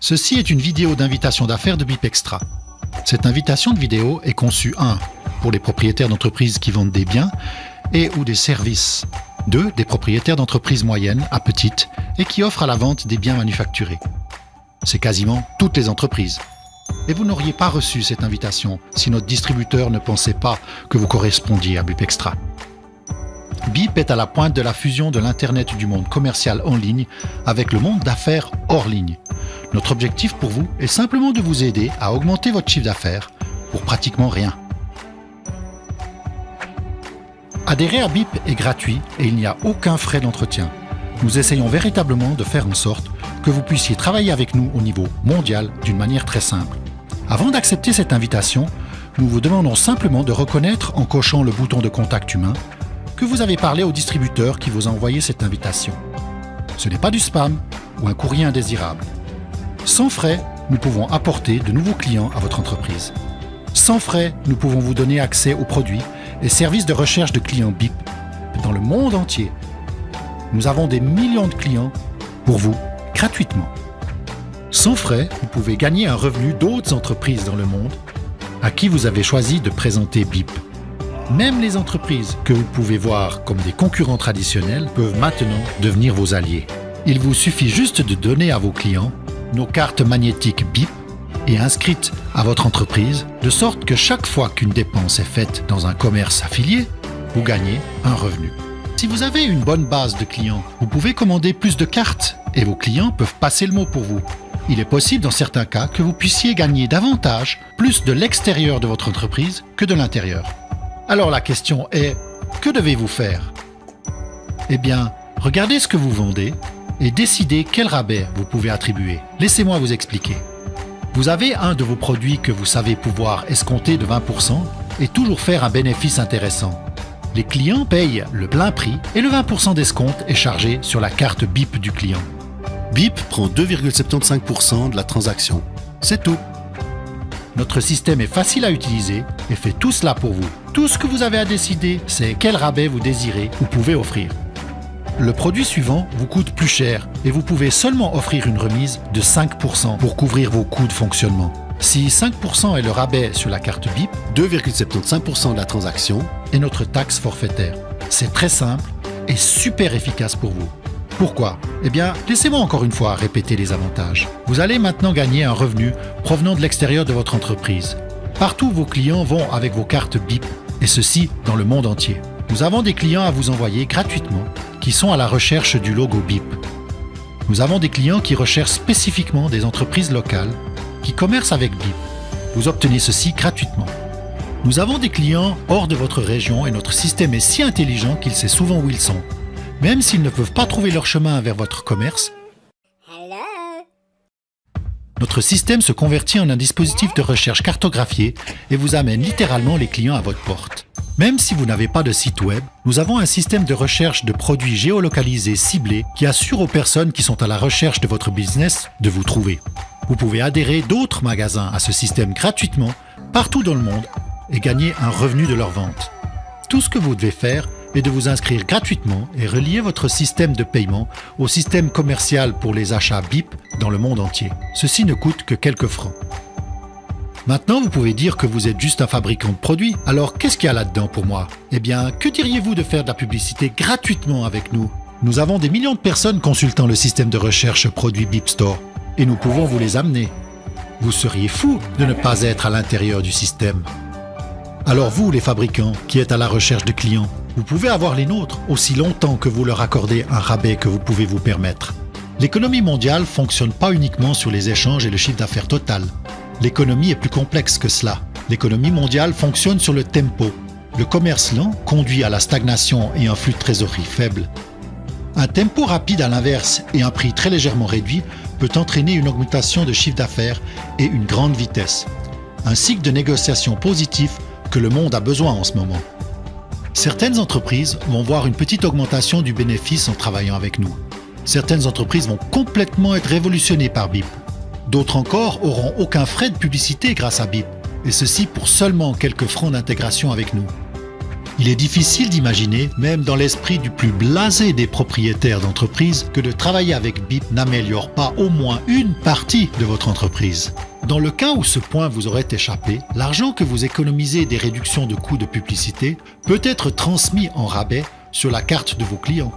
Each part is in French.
Ceci est une vidéo d'invitation d'affaires de BIP Extra. Cette invitation de vidéo est conçue 1. Pour les propriétaires d'entreprises qui vendent des biens et ou des services. 2. Des propriétaires d'entreprises moyennes à petites et qui offrent à la vente des biens manufacturés. C'est quasiment toutes les entreprises. Et vous n'auriez pas reçu cette invitation si notre distributeur ne pensait pas que vous correspondiez à BIP Extra. BIP est à la pointe de la fusion de l'Internet du monde commercial en ligne avec le monde d'affaires hors ligne. Notre objectif pour vous est simplement de vous aider à augmenter votre chiffre d'affaires pour pratiquement rien. Adhérer à BIP est gratuit et il n'y a aucun frais d'entretien. Nous essayons véritablement de faire en sorte que vous puissiez travailler avec nous au niveau mondial d'une manière très simple. Avant d'accepter cette invitation, nous vous demandons simplement de reconnaître en cochant le bouton de contact humain que vous avez parlé au distributeur qui vous a envoyé cette invitation. Ce n'est pas du spam ou un courrier indésirable. Sans frais, nous pouvons apporter de nouveaux clients à votre entreprise. Sans frais, nous pouvons vous donner accès aux produits et services de recherche de clients BIP dans le monde entier. Nous avons des millions de clients pour vous, gratuitement. Sans frais, vous pouvez gagner un revenu d'autres entreprises dans le monde à qui vous avez choisi de présenter BIP. Même les entreprises que vous pouvez voir comme des concurrents traditionnels peuvent maintenant devenir vos alliés. Il vous suffit juste de donner à vos clients nos cartes magnétiques BIP et inscrites à votre entreprise, de sorte que chaque fois qu'une dépense est faite dans un commerce affilié, vous gagnez un revenu. Si vous avez une bonne base de clients, vous pouvez commander plus de cartes et vos clients peuvent passer le mot pour vous. Il est possible dans certains cas que vous puissiez gagner davantage, plus de l'extérieur de votre entreprise que de l'intérieur. Alors la question est, que devez-vous faire? Eh bien, regardez ce que vous vendez et décidez quel rabais vous pouvez attribuer. Laissez-moi vous expliquer. Vous avez un de vos produits que vous savez pouvoir escompter de 20% et toujours faire un bénéfice intéressant. Les clients payent le plein prix et le 20% d'escompte est chargé sur la carte BIP du client. BIP prend 2,75% de la transaction. C'est tout. Notre système est facile à utiliser et fait tout cela pour vous. Tout ce que vous avez à décider, c'est quel rabais vous désirez ou pouvez offrir. Le produit suivant vous coûte plus cher et vous pouvez seulement offrir une remise de 5% pour couvrir vos coûts de fonctionnement. Si 5% est le rabais sur la carte BIP, 2,75% de la transaction est notre taxe forfaitaire. C'est très simple et super efficace pour vous. Pourquoi? Eh bien, laissez-moi encore une fois répéter les avantages. Vous allez maintenant gagner un revenu provenant de l'extérieur de votre entreprise. Partout vos clients vont avec vos cartes BIP, et ceci dans le monde entier. Nous avons des clients à vous envoyer gratuitement qui sont à la recherche du logo BIP. Nous avons des clients qui recherchent spécifiquement des entreprises locales qui commercent avec BIP. Vous obtenez ceci gratuitement. Nous avons des clients hors de votre région et notre système est si intelligent qu'il sait souvent où ils sont. Même s'ils ne peuvent pas trouver leur chemin vers votre commerce, notre système se convertit en un dispositif de recherche cartographié et vous amène littéralement les clients à votre porte. Même si vous n'avez pas de site web, nous avons un système de recherche de produits géolocalisés ciblés qui assure aux personnes qui sont à la recherche de votre business de vous trouver. Vous pouvez adhérer d'autres magasins à ce système gratuitement partout dans le monde et gagner un revenu de leur vente. Tout ce que vous devez faire est de vous inscrire gratuitement et relier votre système de paiement au système commercial pour les achats BIP dans le monde entier. Ceci ne coûte que quelques francs. Maintenant, vous pouvez dire que vous êtes juste un fabricant de produits. Alors, qu'est-ce qu'il y a là-dedans pour moi? Eh bien, que diriez-vous de faire de la publicité gratuitement avec nous? Nous avons des millions de personnes consultant le système de recherche produits BIP Store et nous pouvons vous les amener. Vous seriez fou de ne pas être à l'intérieur du système. Alors vous, les fabricants, qui êtes à la recherche de clients, vous pouvez avoir les nôtres aussi longtemps que vous leur accordez un rabais que vous pouvez vous permettre. L'économie mondiale ne fonctionne pas uniquement sur les échanges et le chiffre d'affaires total. L'économie est plus complexe que cela. L'économie mondiale fonctionne sur le tempo. Le commerce lent conduit à la stagnation et un flux de trésorerie faible. Un tempo rapide à l'inverse et un prix très légèrement réduit peut entraîner une augmentation de chiffre d'affaires et une grande vitesse. Un cycle de négociation positif que le monde a besoin en ce moment. Certaines entreprises vont voir une petite augmentation du bénéfice en travaillant avec nous. Certaines entreprises vont complètement être révolutionnées par BIP. D'autres encore auront aucun frais de publicité grâce à BIP, et ceci pour seulement quelques francs d'intégration avec nous. Il est difficile d'imaginer, même dans l'esprit du plus blasé des propriétaires d'entreprise, que de travailler avec BIP n'améliore pas au moins une partie de votre entreprise. Dans le cas où ce point vous aurait échappé, l'argent que vous économisez des réductions de coûts de publicité peut être transmis en rabais sur la carte de vos clients.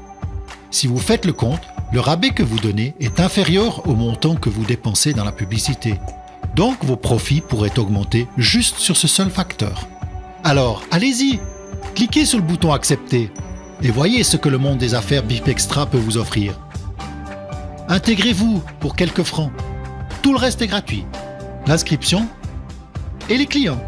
Si vous faites le compte, le rabais que vous donnez est inférieur au montant que vous dépensez dans la publicité. Donc vos profits pourraient augmenter juste sur ce seul facteur. Alors, allez-y, cliquez sur le bouton accepter et voyez ce que le monde des affaires BIP Extra peut vous offrir. Intégrez-vous pour quelques francs. Tout le reste est gratuit. L'inscription et les clients.